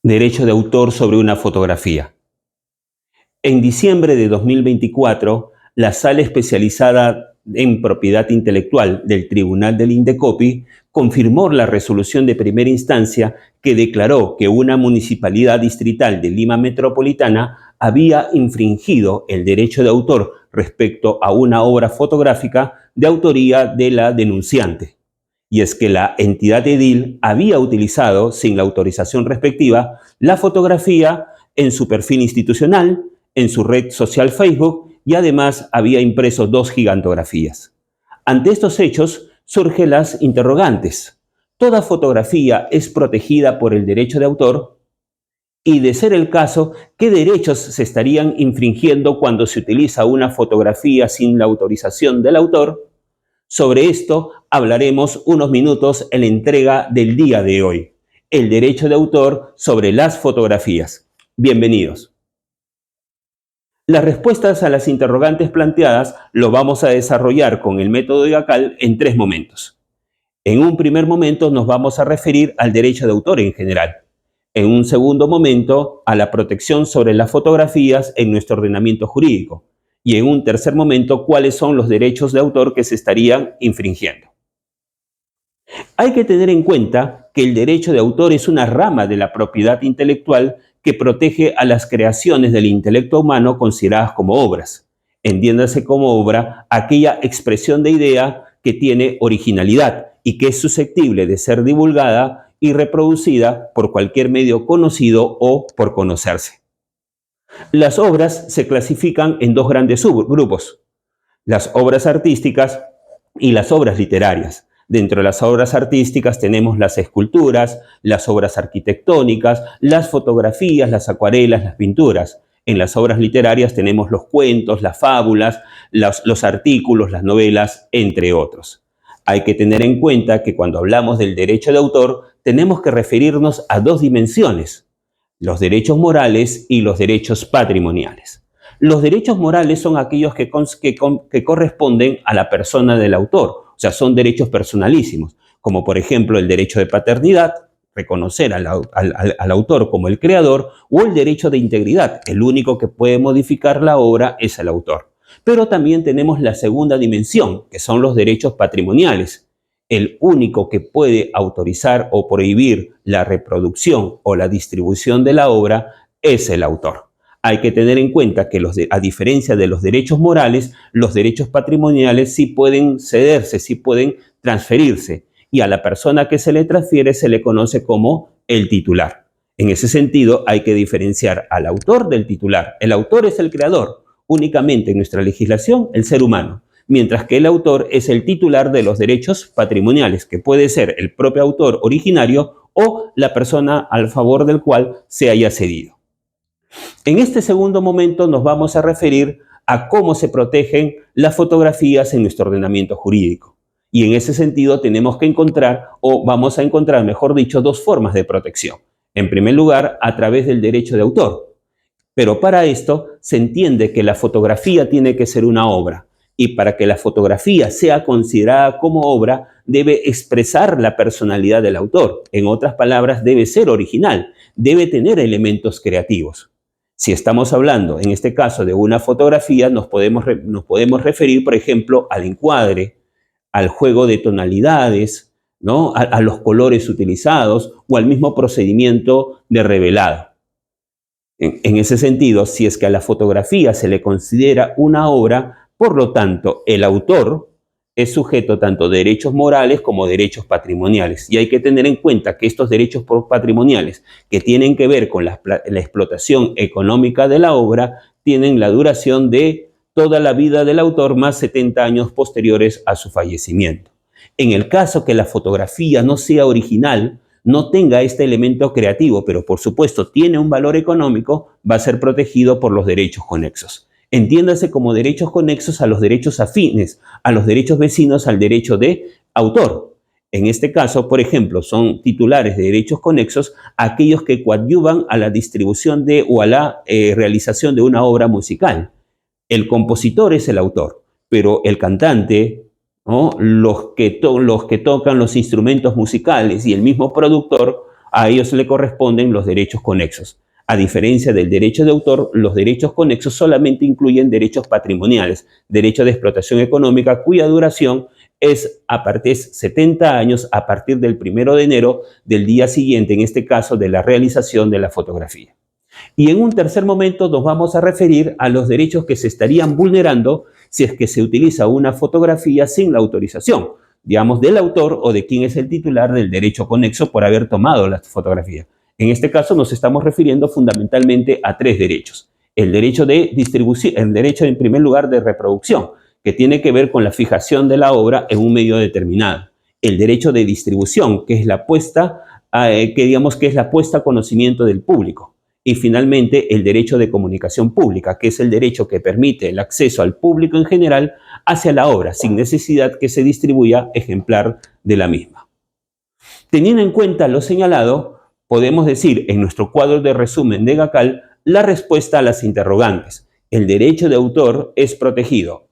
Derecho de autor sobre una fotografía. En diciembre de 2024, la Sala Especializada en Propiedad Intelectual del Tribunal del Indecopi confirmó la resolución de primera instancia que declaró que una municipalidad distrital de Lima Metropolitana había infringido el derecho de autor respecto a una obra fotográfica de autoría de la denunciante. Y es que la entidad edil había utilizado, sin la autorización respectiva, la fotografía en su perfil institucional, en su red social Facebook, y además había impreso 2 gigantografías. Ante estos hechos surgen las interrogantes. ¿Toda fotografía es protegida por el derecho de autor? Y de ser el caso, ¿qué derechos se estarían infringiendo cuando se utiliza una fotografía sin la autorización del autor? Sobre esto hablaremos unos minutos en la entrega del día de hoy, el derecho de autor sobre las fotografías. Bienvenidos. Las respuestas a las interrogantes planteadas lo vamos a desarrollar con el método IGACAL en 3 momentos. En un primer momento nos vamos a referir al derecho de autor en general. En un segundo momento, a la protección sobre las fotografías en nuestro ordenamiento jurídico. Y en un tercer momento, cuáles son los derechos de autor que se estarían infringiendo. Hay que tener en cuenta que el derecho de autor es una rama de la propiedad intelectual que protege a las creaciones del intelecto humano consideradas como obras. Entiéndase como obra aquella expresión de idea que tiene originalidad y que es susceptible de ser divulgada y reproducida por cualquier medio conocido o por conocerse. Las obras se clasifican en 2 grandes subgrupos: las obras artísticas y las obras literarias. Dentro de las obras artísticas tenemos las esculturas, las obras arquitectónicas, las fotografías, las acuarelas, las pinturas. En las obras literarias tenemos los cuentos, las fábulas, los artículos, las novelas, entre otros. Hay que tener en cuenta que cuando hablamos del derecho de autor tenemos que referirnos a 2 dimensiones: los derechos morales y los derechos patrimoniales. Los derechos morales son aquellos que corresponden a la persona del autor, o sea, son derechos personalísimos, como por ejemplo el derecho de paternidad, reconocer al autor como el creador, o el derecho de integridad, el único que puede modificar la obra es el autor. Pero también tenemos la segunda dimensión, que son los derechos patrimoniales. El único que puede autorizar o prohibir la reproducción o la distribución de la obra es el autor. Hay que tener en cuenta que a diferencia de los derechos morales, los derechos patrimoniales sí pueden cederse, sí pueden transferirse, y a la persona que se le transfiere se le conoce como el titular. En ese sentido, hay que diferenciar al autor del titular. El autor es el creador, únicamente en nuestra legislación el ser humano, mientras que el autor es el titular de los derechos patrimoniales, que puede ser el propio autor originario o la persona al favor del cual se haya cedido. En este segundo momento nos vamos a referir a cómo se protegen las fotografías en nuestro ordenamiento jurídico. Y en ese sentido tenemos que encontrar, o vamos a encontrar, mejor dicho, 2 formas de protección. En primer lugar, a través del derecho de autor. Pero para esto se entiende que la fotografía tiene que ser una obra. Y para que la fotografía sea considerada como obra, debe expresar la personalidad del autor. En otras palabras, debe ser original, debe tener elementos creativos. Si estamos hablando, en este caso, de una fotografía, nos podemos referir, por ejemplo, al encuadre, al juego de tonalidades, ¿no? a los colores utilizados o al mismo procedimiento de revelado. En ese sentido, si es que a la fotografía se le considera una obra, por lo tanto, el autor es sujeto tanto de derechos morales como derechos patrimoniales. Y hay que tener en cuenta que estos derechos patrimoniales que tienen que ver con la explotación económica de la obra tienen la duración de toda la vida del autor más 70 años posteriores a su fallecimiento. En el caso que la fotografía no sea original, no tenga este elemento creativo, pero por supuesto tiene un valor económico, va a ser protegido por los derechos conexos. Entiéndase como derechos conexos a los derechos afines, a los derechos vecinos al derecho de autor. En este caso, por ejemplo, son titulares de derechos conexos aquellos que coadyuvan a la distribución o a la realización de una obra musical. El compositor es el autor, pero el cantante, ¿no? los que tocan los instrumentos musicales y el mismo productor A ellos le corresponden los derechos conexos. A diferencia del derecho de autor, los derechos conexos solamente incluyen derechos patrimoniales, derecho de explotación económica, cuya duración es a partir de 70 años a partir del 1 de enero del día siguiente, en este caso de la realización de la fotografía. Y en un tercer momento nos vamos a referir a los derechos que se estarían vulnerando si es que se utiliza una fotografía sin la autorización, digamos, del autor o de quien es el titular del derecho conexo por haber tomado la fotografía. En este caso nos estamos refiriendo fundamentalmente a tres derechos. El derecho de distribución, el derecho en primer lugar de reproducción, que tiene que ver con la fijación de la obra en un medio determinado. El derecho de distribución, que es la puesta, que es la puesta a conocimiento del público. Y finalmente, el derecho de comunicación pública, que es el derecho que permite el acceso al público en general hacia la obra, sin necesidad que se distribuya ejemplar de la misma. Teniendo en cuenta lo señalado, podemos decir en nuestro cuadro de resumen de GACAL la respuesta a las interrogantes. El derecho de autor es protegido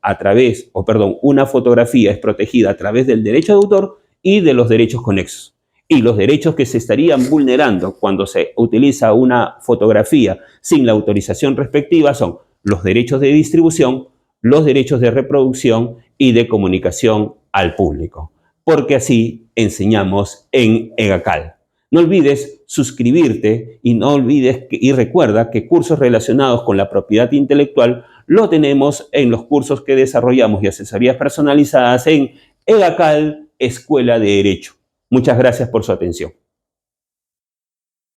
una fotografía es protegida a través del derecho de autor y de los derechos conexos. Y los derechos que se estarían vulnerando cuando se utiliza una fotografía sin la autorización respectiva son los derechos de distribución, los derechos de reproducción y de comunicación al público. Porque así enseñamos en EGACAL. No olvides suscribirte y recuerda que cursos relacionados con la propiedad intelectual lo tenemos en los cursos que desarrollamos y asesorías personalizadas en EGACAL Escuela de Derecho. Muchas gracias por su atención.